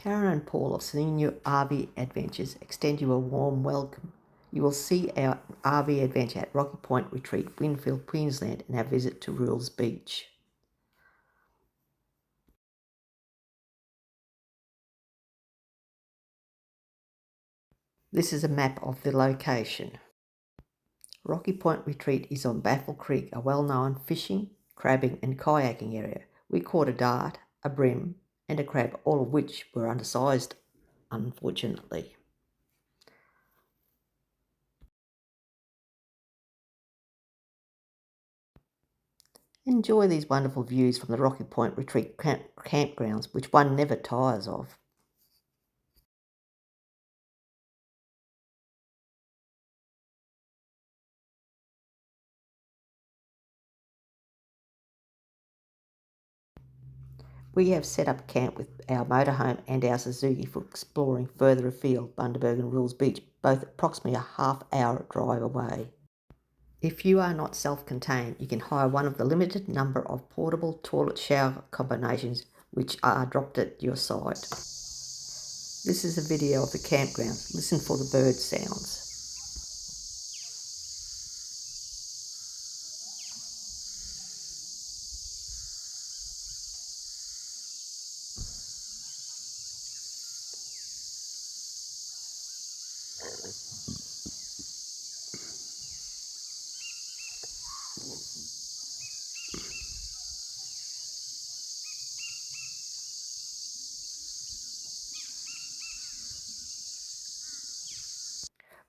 Karen and Paul of Senior RV Adventures extend you a warm welcome. You will see our RV adventure at Rocky Point Retreat, Winfield, Queensland, and our visit to Rules Beach. This is a map of the location. Rocky Point Retreat is on Baffle Creek, a well-known fishing, crabbing and kayaking area. We caught a dart, a bream and a crab, all of which were undersized, unfortunately. Enjoy these wonderful views from the Rocky Point Retreat campgrounds, which one never tires of. We have set up camp with our motorhome and our Suzuki for exploring further afield, Bundaberg and Rules Beach, both approximately a half-hour drive away. If you are not self-contained, you can hire one of the limited number of portable toilet shower combinations which are dropped at your side. This is a video of the campground. Listen for the bird sounds.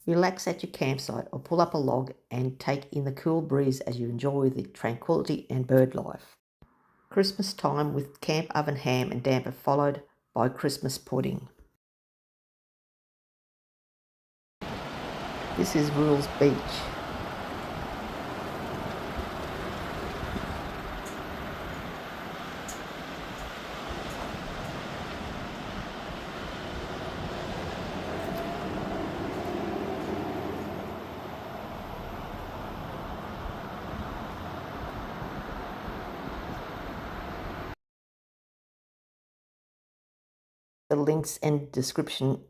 Relax at your campsite or pull up a log and take in the cool breeze as you enjoy the tranquility and bird life. Christmas time with camp oven ham and damper, followed by Christmas pudding. This is Rules Beach. The links and description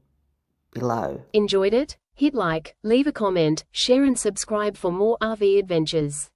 below. Enjoyed it? Hit like, leave a comment, share and subscribe for more RV adventures.